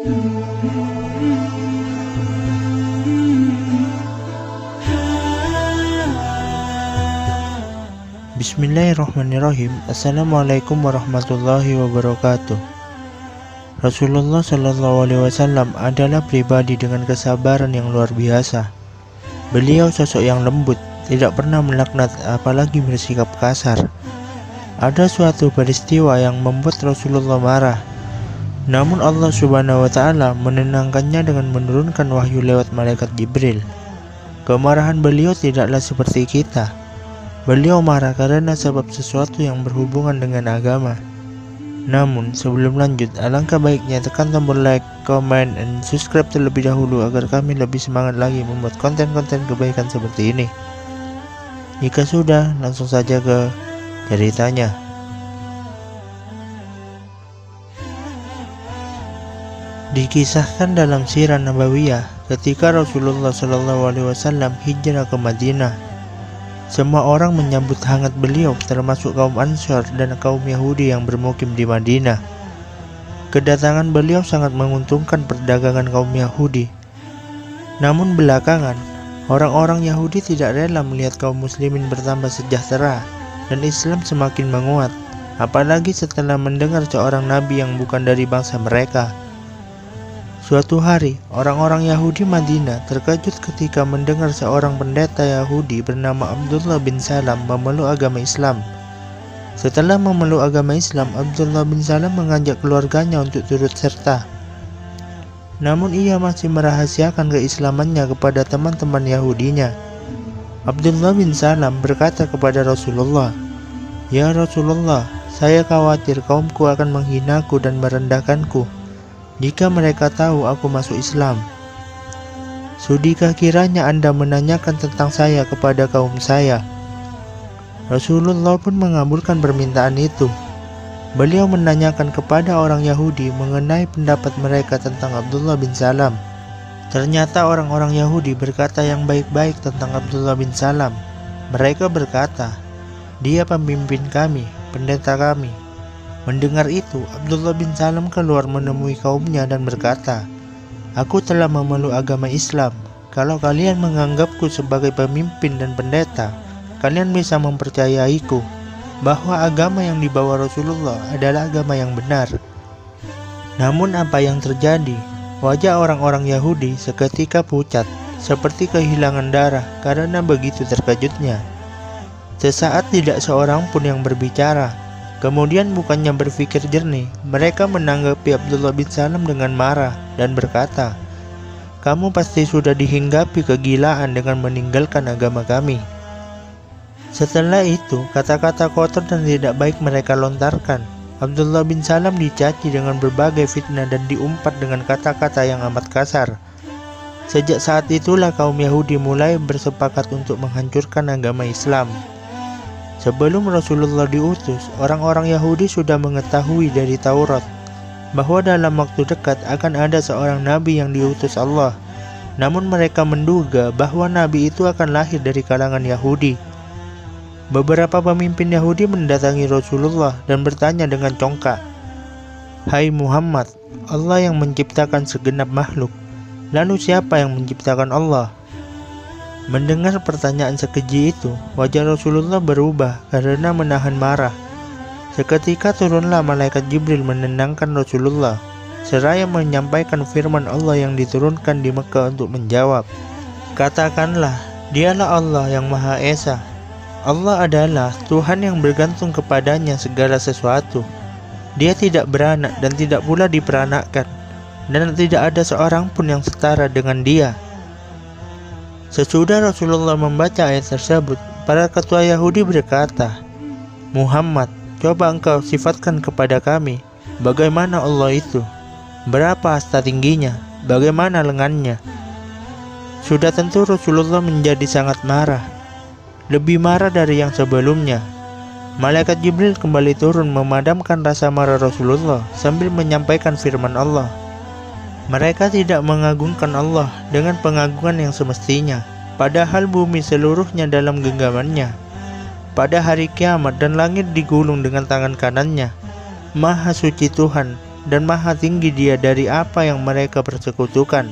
Bismillahirrahmanirrahim. Assalamualaikum warahmatullahi wabarakatuh. Rasulullah Shallallahu Alaihi Wasallam adalah pribadi dengan kesabaran yang luar biasa. Beliau sosok yang lembut, tidak pernah melaknat apalagi bersikap kasar. Ada suatu peristiwa yang membuat Rasulullah marah. Namun Allah Subhanahu wa Ta'ala menenangkannya dengan menurunkan wahyu lewat malaikat Jibril. Kemarahan beliau tidaklah seperti kita. Beliau marah karena sebab sesuatu yang berhubungan dengan agama. Namun sebelum lanjut, alangkah baiknya tekan tombol like, comment, dan subscribe terlebih dahulu agar kami lebih semangat lagi membuat konten-konten kebaikan seperti ini. Jika sudah, langsung saja ke ceritanya. Dikisahkan dalam Sirah Nabawiyah ketika Rasulullah SAW hijrah ke Madinah. Semua orang menyambut hangat beliau, termasuk kaum Ansor dan kaum Yahudi yang bermukim di Madinah. Kedatangan beliau sangat menguntungkan perdagangan kaum Yahudi. Namun belakangan, orang-orang Yahudi tidak rela melihat kaum muslimin bertambah sejahtera dan Islam semakin menguat, apalagi setelah mendengar seorang nabi yang bukan dari bangsa mereka. Suatu hari, orang-orang Yahudi Madinah terkejut ketika mendengar seorang pendeta Yahudi bernama Abdullah bin Salam memeluk agama Islam. Setelah memeluk agama Islam, Abdullah bin Salam mengajak keluarganya untuk turut serta. Namun ia masih merahasiakan keislamannya kepada teman-teman Yahudinya. Abdullah bin Salam berkata kepada Rasulullah, "Ya Rasulullah, saya khawatir kaumku akan menghinaku dan merendahkanku jika mereka tahu aku masuk Islam. Sudikah kiranya Anda menanyakan tentang saya kepada kaum saya?" Rasulullah pun mengabulkan permintaan itu. Beliau menanyakan kepada orang Yahudi mengenai pendapat mereka tentang Abdullah bin Salam. Ternyata orang-orang Yahudi berkata yang baik-baik tentang Abdullah bin Salam. Mereka berkata, "Dia pemimpin kami, pendeta kami." Mendengar itu, Abdullah bin Salam keluar menemui kaumnya dan berkata, "Aku telah memeluk agama Islam. Kalau kalian menganggapku sebagai pemimpin dan pendeta, kalian bisa mempercayaiku bahwa agama yang dibawa Rasulullah adalah agama yang benar." Namun apa yang terjadi? Wajah orang-orang Yahudi seketika pucat, seperti kehilangan darah karena begitu terkejutnya. Sesaat tidak seorang pun yang berbicara. Kemudian bukannya berpikir jernih, mereka menanggapi Abdullah bin Salam dengan marah dan berkata, "Kamu pasti sudah dihinggapi kegilaan dengan meninggalkan agama kami." Setelah itu, kata-kata kotor dan tidak baik mereka lontarkan. Abdullah bin Salam dicaci dengan berbagai fitnah dan diumpat dengan kata-kata yang amat kasar. Sejak saat itulah kaum Yahudi mulai bersepakat untuk menghancurkan agama Islam. Sebelum Rasulullah diutus, orang-orang Yahudi sudah mengetahui dari Taurat bahwa dalam waktu dekat akan ada seorang nabi yang diutus Allah. Namun mereka menduga bahwa nabi itu akan lahir dari kalangan Yahudi. Beberapa pemimpin Yahudi mendatangi Rasulullah dan bertanya dengan congkak, "Hai Muhammad, Allah yang menciptakan segenap makhluk. Lalu siapa yang menciptakan Allah?" Mendengar pertanyaan sekeji itu, wajah Rasulullah berubah karena menahan marah. Seketika turunlah malaikat Jibril menenangkan Rasulullah, seraya menyampaikan firman Allah yang diturunkan di Mekah untuk menjawab, "Katakanlah, dialah Allah yang Maha Esa. Allah adalah Tuhan yang bergantung kepadanya segala sesuatu. Dia tidak beranak dan tidak pula diperanakkan, dan tidak ada seorang pun yang setara dengan Dia." Sesudah Rasulullah membaca ayat tersebut, para ketua Yahudi berkata, "Muhammad, coba engkau sifatkan kepada kami bagaimana Allah itu. Berapa hasta tingginya? Bagaimana lengannya?" Sudah tentu Rasulullah menjadi sangat marah, lebih marah dari yang sebelumnya. Malaikat Jibril kembali turun memadamkan rasa marah Rasulullah sambil menyampaikan firman Allah. Mereka tidak mengagungkan Allah dengan pengagungan yang semestinya, padahal bumi seluruhnya dalam genggamannya. Pada hari kiamat dan langit digulung dengan tangan kanannya. Maha suci Tuhan, dan maha tinggi Dia dari apa yang mereka persekutukan.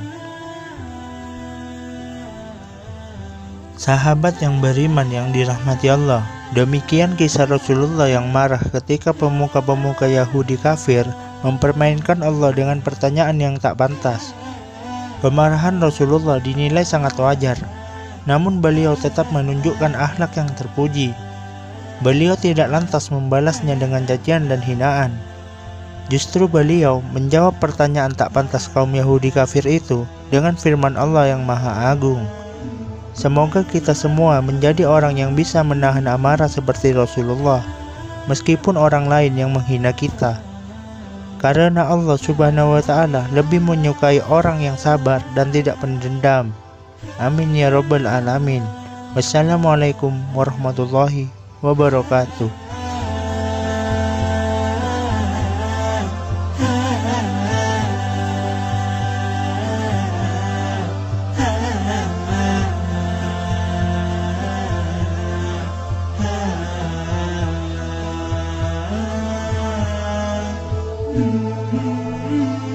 Sahabat yang beriman yang dirahmati Allah, demikian kisah Rasulullah yang marah ketika pemuka-pemuka Yahudi kafir mempermainkan Allah dengan pertanyaan yang tak pantas. Kemarahan Rasulullah dinilai sangat wajar, namun beliau tetap menunjukkan akhlak yang terpuji. Beliau tidak lantas membalasnya dengan cacian dan hinaan. Justru beliau menjawab pertanyaan tak pantas kaum Yahudi kafir itu dengan firman Allah yang Maha Agung. Semoga kita semua menjadi orang yang bisa menahan amarah seperti Rasulullah, meskipun orang lain yang menghina kita. Karena Allah Subhanahu wa Ta'ala lebih menyukai orang yang sabar dan tidak pendendam. Amin ya Rabbal Alamin. Wassalamualaikum warahmatullahi wabarakatuh. Mm-hmm.